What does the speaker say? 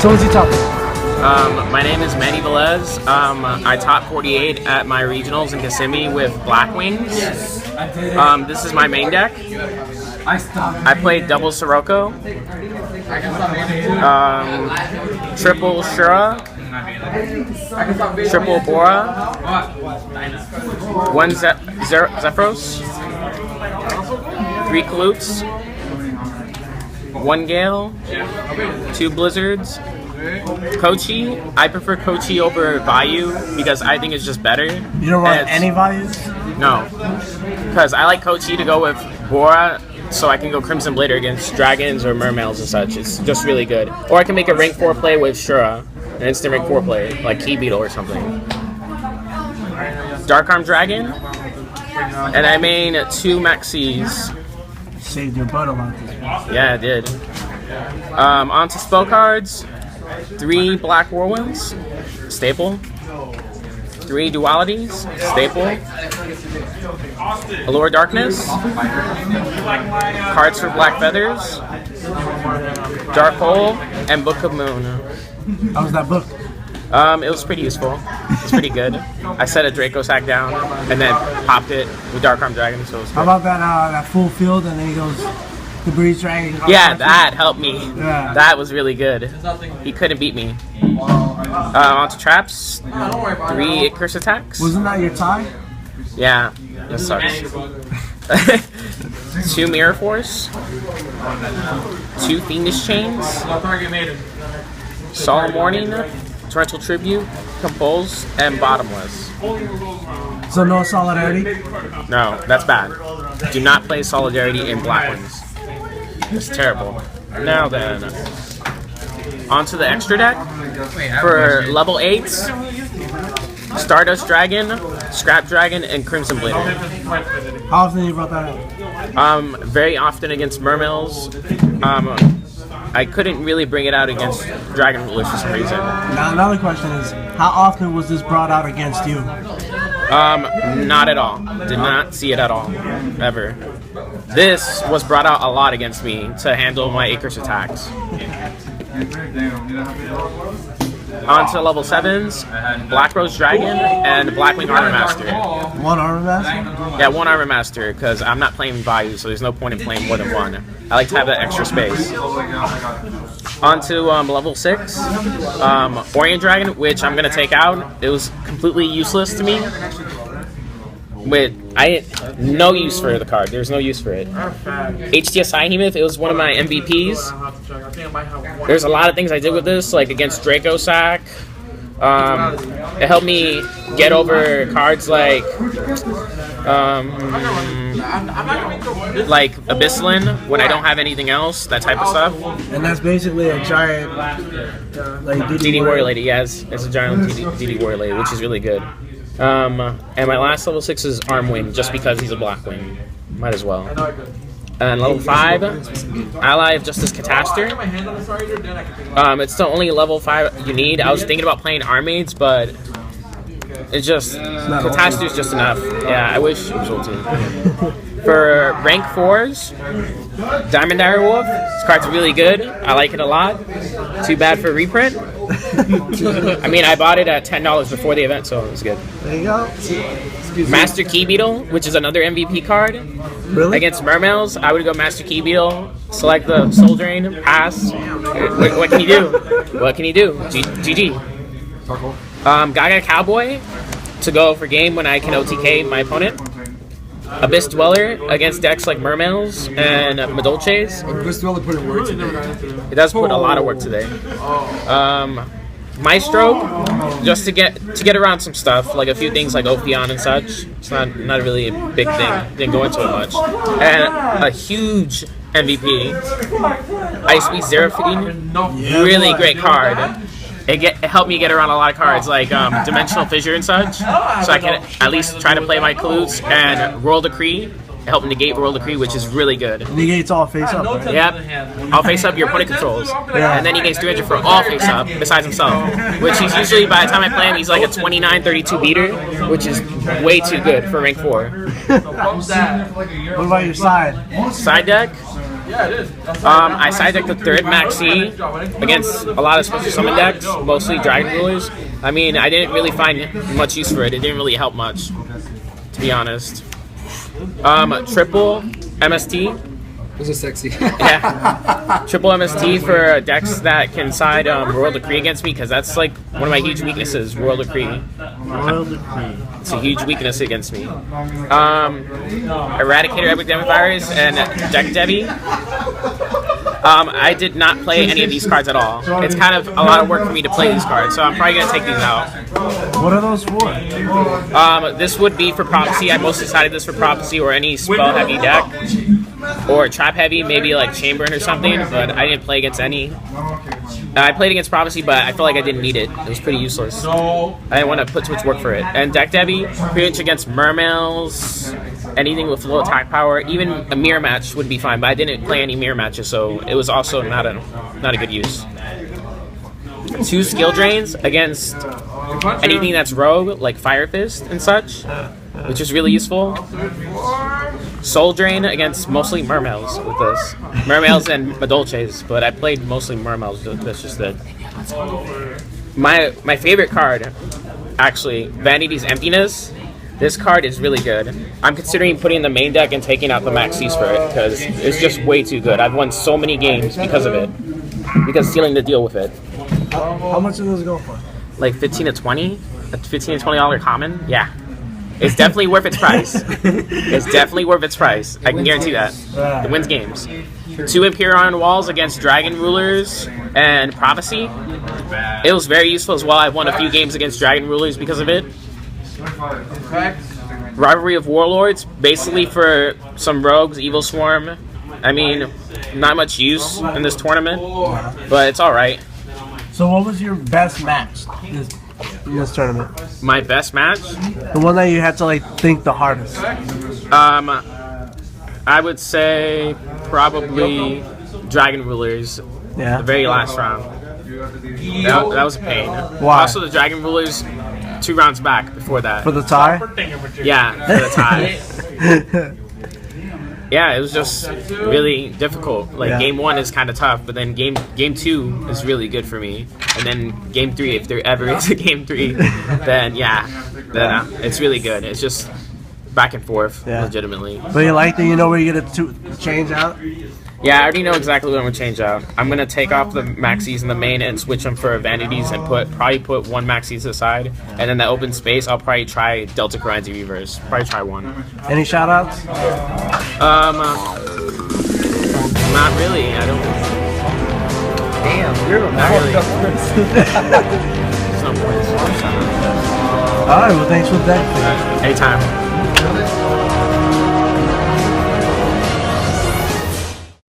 So what's your top? My name is Manuel Velez. I top 48 at my regionals in Kissimmee with Blackwings. This is my main deck. I played double Sirocco, triple Shura, triple Bora, one Zephyros, 3 Kalutes, 1 Gale, 2 Blizzards. Kochi, I prefer Kochi over Vayu because I think it's just better. You don't run any Vayus? No, because I like Kochi to go with Bora, so I can go Crimson Blader against dragons or mermaids and such. It's just really good. Or I can make a rank 4 play with Shura, an instant rank 4 play, like Key Beetle or something. Dark Arm Dragon, and I main 2 Maxis. Saved your butt a lot. Yeah, I did. Onto spell cards. 3 Black Whirlwinds, staple. 3 Dualities, staple. Allure Darkness. Cards for Black Feathers. Dark Hole, and Book of Moon. How was that book? It was pretty useful. It's pretty good. I set a Draco sack down and then popped it with Dark Arm Dragon, so it was good. How about that full field and then he goes the Breeze Dragon? Yeah, that helped me. Yeah. That was really good. He couldn't beat me. Onto traps. 3 Curse attacks. Wasn't that your tie? Yeah, that sucks. 2 Mirror Force. 2 Fiendish Chains. Solemn Warning. Torrential Tribute. Compose, and Bottomless. So no Solidarity? No, that's bad. Do not play Solidarity in Blackwings. It's terrible. Now then, onto the extra deck. For level 8s, Stardust Dragon, Scrap Dragon, and Crimson Blader. How often you brought that up? Very often against mermaids. I couldn't really bring it out against Dragon Rulers for some reason. Now another question is, how often was this brought out against you? Not at all. Did not see it at all. Ever. This was brought out a lot against me to handle my Acres attacks. On to level 7s, Black Rose Dragon and Blackwing Armor Master. 1 Armor Master? Yeah, 1 Armor Master, because I'm not playing Vayu, so there's no point in playing more than 1. I like to have that extra space. On to level 6, Orient Dragon, which I'm going to take out. It was completely useless to me. No use for the card. There's no use for it. HTS Behemoth, it was one of my MVPs. There's a lot of things I did with this, like against Draco Sack. It helped me get over cards like Abyssalin when I don't have anything else, that type of stuff. And that's basically a giant like DD Warrior Lady, yes. It's a giant DD Warrior Lady, which is really good. And my last level 6 is Armwing, just because he's a Blackwing. Might as well. And level 5, Ally of Justice Catastor. It's the only level 5 you need. I was thinking about playing Armades, but it's just Catastor's just enough. Yeah, I wish it was ultimate. For rank 4s, Diamond Direwolf. This card's really good. I like it a lot. Too bad for reprint. I mean, I bought it at $10 before the event, so it was good. There you go. Master Key Beetle, which is another MVP card. Really? Against mermaids, I would go Master Key Beetle, select the Soul Drain, pass. What can you do? What can you do? GG. Gaga Cowboy to go for game when I can OTK my opponent. Abyss Dweller against decks like Mermails and Madolches. Abyss Dweller put in work today. It does put a lot of work today. Maestro, just to get around some stuff, like a few things like Ophion and such. It's not really a big thing. Didn't go into it much. And a huge MVP, Ice Beast Zeraphine. Really great card. It helped me get around a lot of cards like Dimensional Fissure and such, so I can at least try to play my Kalutes and Royal Decree. It helped negate Royal Decree, which is really good. Negates all face up, right? Yep. All face up your opponent controls. Yeah. And then he gains 300 for all face up, besides himself. Which he's usually, by the time I play him, he's like a 29-32 beater, which is way too good for rank 4. What about your side? Side deck? I side decked the third Maxi against a lot of special summon decks, mostly Dragon Rulers. I mean, I didn't really find much use for it. It didn't really help much, to be honest. Triple MST. Those are sexy. Yeah. Triple MST for decks that can side Royal Decree against me, because that's like one of my huge weaknesses, Royal Decree. Royal Decree. It's a huge weakness against me. Eradicator Epidemic Virus and Deck Debbie. I did not play any of these cards at all. It's kind of a lot of work for me to play these cards, so I'm probably going to take these out. What are those for? This would be for Prophecy. I mostly decided this for Prophecy or any spell-heavy deck. Or trap-heavy, maybe like Chamberlain or something, but I didn't play against any. I played against Prophecy, but I feel like I didn't need it. It was pretty useless. I didn't want to put too much work for it. And Deck Debbie, pretty much against Mermails, anything with low attack power. Even a mirror match would be fine, but I didn't play any mirror matches, so it was also not a good use. 2 skill drains against anything that's rogue, like Fire Fist and such, which is really useful. Soul Drain against mostly Mermails with this. Mermails and Madolches, but I played mostly Mermails, that's just it. My favorite card, actually, Vanity's Emptiness. This card is really good. I'm considering putting in the main deck and taking out the Maxis for it, because it's just way too good. I've won so many games because of it. Because sealing the deal with it. How much do those go for? Like 15 to 20? A 15 to $20 common? Yeah. It's definitely worth its price. It's definitely worth its price. I can guarantee that. It wins games. 2 Imperion Walls against Dragon Rulers and Prophecy. It was very useful as well. I won a few games against Dragon Rulers because of it. Rivalry of Warlords, basically for some rogues, Evil Swarm. I mean, not much use in this tournament, but it's alright. So what was your best match in this tournament? My best match? The one that you had to like think the hardest. I would say probably Dragon Rulers. Yeah. The very last round. That was a pain. Why? Also, the Dragon Rulers 2 rounds back before that. For the tie? Yeah, for the tie. Yeah, it was just really difficult. Like, yeah. Game 1 is kind of tough, but then game 2 is really good for me. And then Game 3, if there ever is a Game 3, then it's really good. It's just back and forth, legitimately. But you like that you know where you're going to change out? Yeah, I already know exactly what I'm going to change out. I'm going to take off the Maxis in the main and switch them for Vanities and probably put 1 Maxi to the side. And then that open space, I'll probably try Delta Grindy Reverse. Probably try 1. Any shout-outs? Not really. I don't. Damn, you're Not really. Some points. Alright, well thanks for that. Anytime.